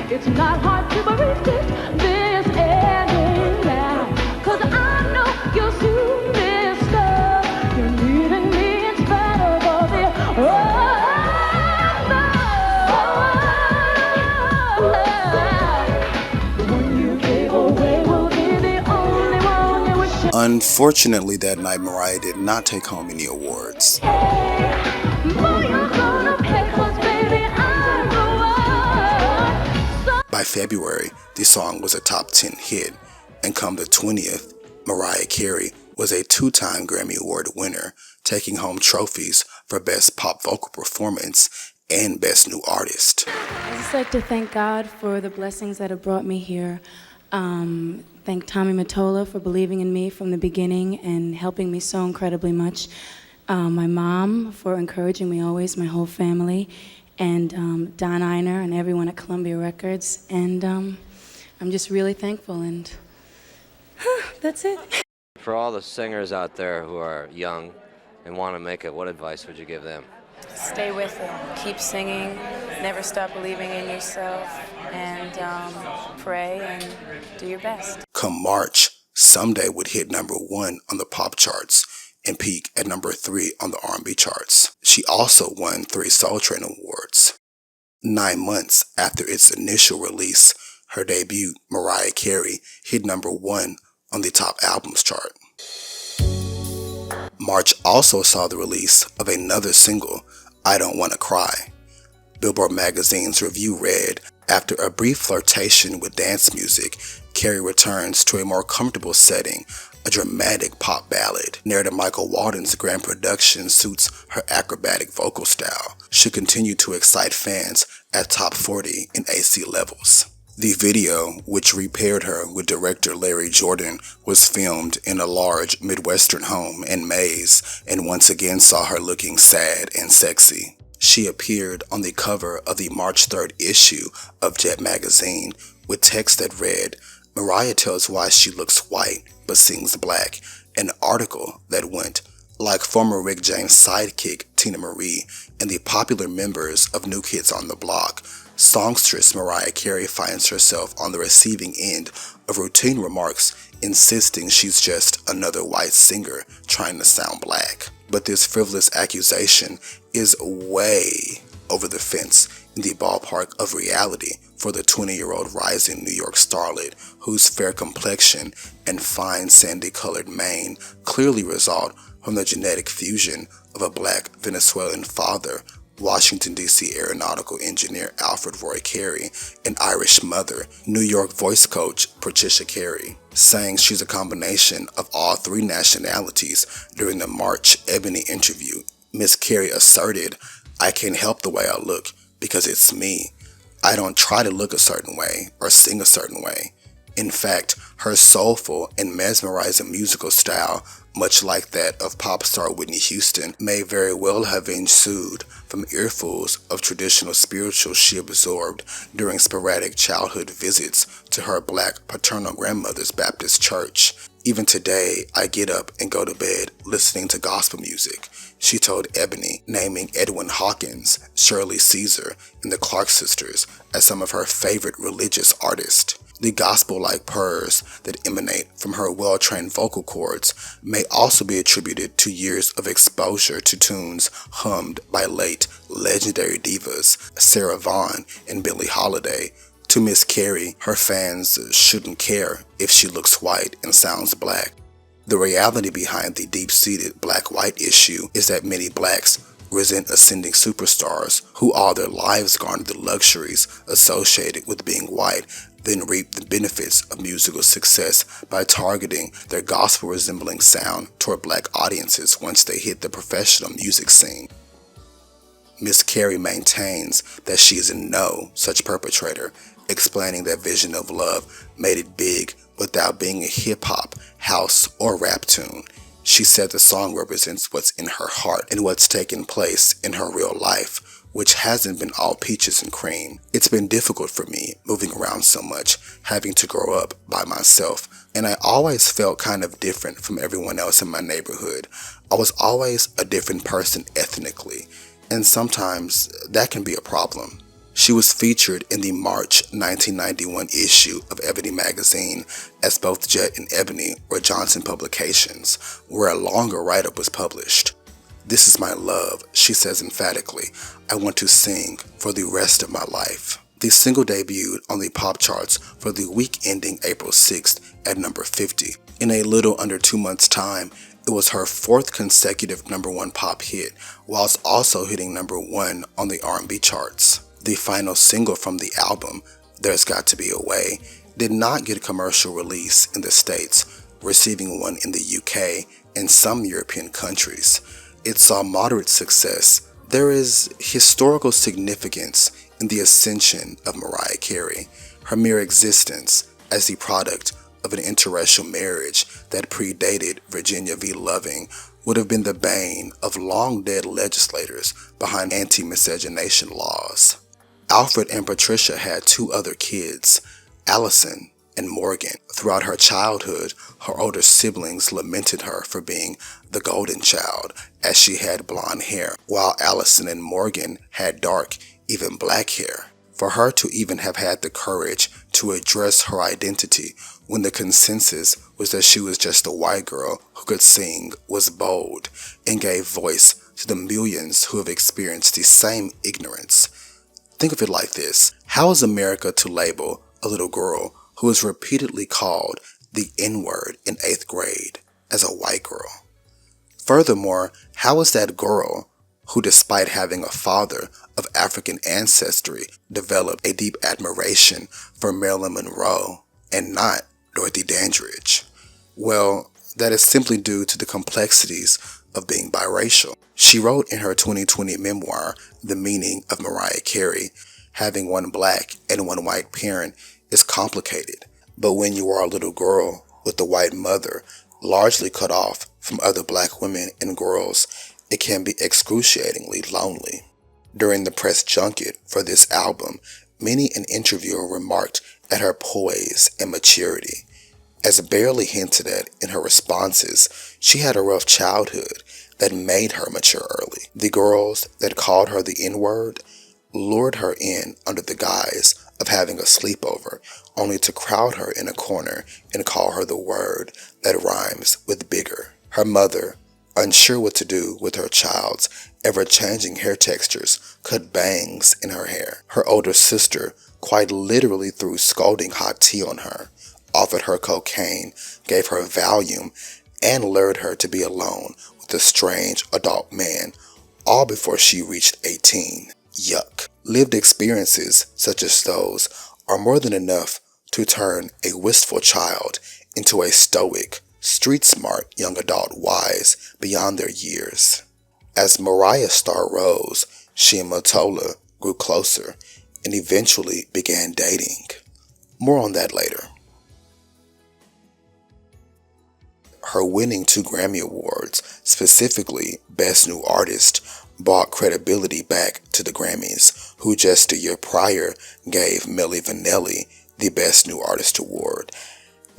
It's not hard to resist this ending now, 'cause I know you'll soon discover you're leaving me. Unfortunately, that night Mariah did not take home any awards. By February, the song was a top 10 hit, and come the 20th, Mariah Carey was a 2-time Grammy Award winner, taking home trophies for Best Pop Vocal Performance and Best New Artist. I'd just like to thank God for the blessings that have brought me here. Thank Tommy Mottola for believing in me from the beginning and helping me so incredibly much. My mom for encouraging me always, my whole family, and Don Einer and everyone at Columbia Records. And I'm just really thankful, and that's it. For all the singers out there who are young and want to make it, what advice would you give them? Stay with it. Keep singing. Never stop believing in yourself. And pray and do your best. Come March, Someday would hit #1 on the pop charts and peak at #3 on the R&B charts. She also won 3 Soul Train Awards. 9 months after its initial release, her debut, Mariah Carey, hit #1 on the top albums chart. March also saw the release of another single, I Don't Wanna Cry. Billboard magazine's review read, after a brief flirtation with dance music, Carey returns to a more comfortable setting, a dramatic pop ballad. Narrator Michael Walden's grand production suits her acrobatic vocal style, should continue to excite fans at top 40 in AC levels. The video, which repaired her with director Larry Jordan, was filmed in a large Midwestern home in Mays and once again saw her looking sad and sexy. She appeared on the cover of the March 3rd issue of Jet magazine with text that read, Mariah tells why she looks white but sings black, an article that went, like former Rick James sidekick Tina Marie and the popular members of New Kids on the Block, songstress Mariah Carey finds herself on the receiving end of routine remarks insisting she's just another white singer trying to sound black. But this frivolous accusation is way over the fence in the ballpark of reality for the 20-year-old rising New York starlet whose fair complexion and fine sandy-colored mane clearly result from the genetic fusion of a black Venezuelan father, Washington, D.C. aeronautical engineer Alfred Roy Carey, and Irish mother, New York voice coach Patricia Carey. Saying she's a combination of all 3 nationalities during the March Ebony interview, Miss Carey asserted, I can't help the way I look because it's me. I don't try to look a certain way or sing a certain way. In fact, her soulful and mesmerizing musical style, much like that of pop star Whitney Houston, may very well have ensued from earfuls of traditional spirituals she absorbed during sporadic childhood visits to her black paternal grandmother's Baptist church. Even today, I get up and go to bed listening to gospel music, she told Ebony, naming Edwin Hawkins, Shirley Caesar, and the Clark Sisters as some of her favorite religious artists. The gospel-like purrs that emanate from her well-trained vocal cords may also be attributed to years of exposure to tunes hummed by late legendary divas Sarah Vaughan and Billie Holiday. To Miss Carey, her fans shouldn't care if she looks white and sounds black. The reality behind the deep-seated black-white issue is that many blacks resent ascending superstars who all their lives garnered the luxuries associated with being white, then reap the benefits of musical success by targeting their gospel-resembling sound toward black audiences once they hit the professional music scene. Miss Carey maintains that she is no such perpetrator, explaining that Vision of Love made it big without being a hip-hop, house, or rap tune. She said the song represents what's in her heart and what's taken place in her real life, which hasn't been all peaches and cream. It's been difficult for me moving around so much, having to grow up by myself, and I always felt kind of different from everyone else in my neighborhood. I was always a different person ethnically, and sometimes that can be a problem. She was featured in the March 1991 issue of Ebony magazine, as both Jet and Ebony were Johnson publications, where a longer write-up was published. "This is my love," she says emphatically. "I want to sing for the rest of my life." The single debuted on the pop charts for the week ending April 6th at number 50. In a little under 2 months' time, it was her 4th consecutive #1 pop hit, whilst also hitting #1 on the R&B charts. The final single from the album, There's Got to Be a Way, did not get a commercial release in the States, receiving one in the UK and some European countries. It saw moderate success. There is historical significance in the ascension of Mariah Carey. Her mere existence as the product of an interracial marriage that predated Virginia v. Loving would have been the bane of long-dead legislators behind anti-miscegenation laws. Alfred and Patricia had 2 other kids, Allison and Morgan. Throughout her childhood, her older siblings lamented her for being the golden child, as she had blonde hair, while Allison and Morgan had dark, even black hair. For her to even have had the courage to address her identity when the consensus was that she was just a white girl who could sing was bold and gave voice to the millions who have experienced the same ignorance. Think of it like this. How is America to label a little girl who is repeatedly called the N-word in 8th grade as a white girl? Furthermore, how is that girl who, despite having a father of African ancestry, developed a deep admiration for Marilyn Monroe and not Dorothy Dandridge? Well, that is simply due to the complexities of being biracial. She wrote in her 2020 memoir, The Meaning of Mariah Carey, having one black and one white parent is complicated, but when you are a little girl with a white mother, largely cut off from other black women and girls, it can be excruciatingly lonely. During the press junket for this album, many an interviewer remarked at her poise and maturity. As barely hinted at in her responses, she had a rough childhood that made her mature early. The girls that called her the N-word lured her in under the guise of having a sleepover, only to crowd her in a corner and call her the word that rhymes with bigger. Her mother, unsure what to do with her child's ever-changing hair textures, cut bangs in her hair. Her older sister quite literally threw scalding hot tea on her, offered her cocaine, gave her Valium, and lured her to be alone with a strange adult man, all before she reached 18. Yuck. Lived experiences such as those are more than enough to turn a wistful child into a stoic, street-smart young adult wise beyond their years. As Mariah's star rose, she and Mottola grew closer, and eventually began dating. More on that later. Her winning 2 Grammy Awards, specifically Best New Artist, brought credibility back to the Grammys, who just a year prior gave Milli Vanilli the Best New Artist Award.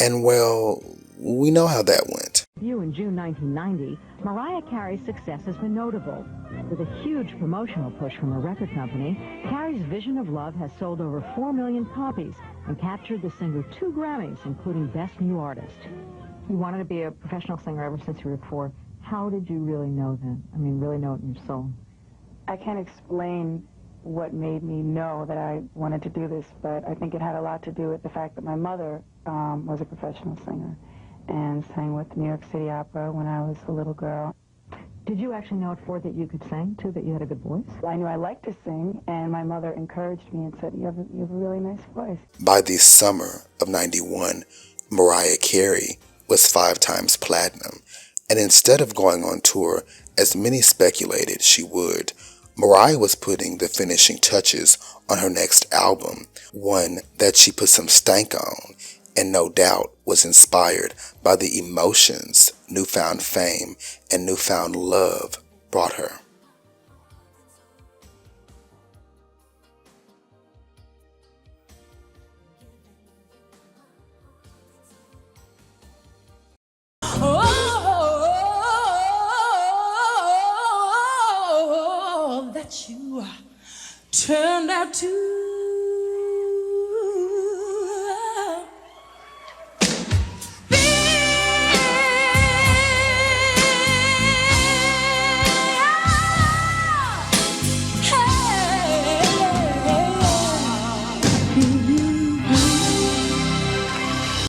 And well, we know how that went. In June 1990, Mariah Carey's success has been notable. With a huge promotional push from her record company, Carey's Vision of Love has sold over 4 million copies and captured the singer 2 Grammys, including Best New Artist. You wanted to be a professional singer ever since you were 4. How did you really know then? I mean, really know it in your soul? I can't explain what made me know that I wanted to do this, but I think it had a lot to do with the fact that my mother was a professional singer and sang with the New York City Opera when I was a little girl. Did you actually know at 4 that you could sing, too, that you had a good voice? I knew I liked to sing, and my mother encouraged me and said, you have a really nice voice. By the summer of '91, Mariah Carey was 5 times platinum, and instead of going on tour, as many speculated she would, Mariah was putting the finishing touches on her next album, one that she put some stank on, and no doubt was inspired by the emotions newfound fame and newfound love brought her. Oh, that you turned out to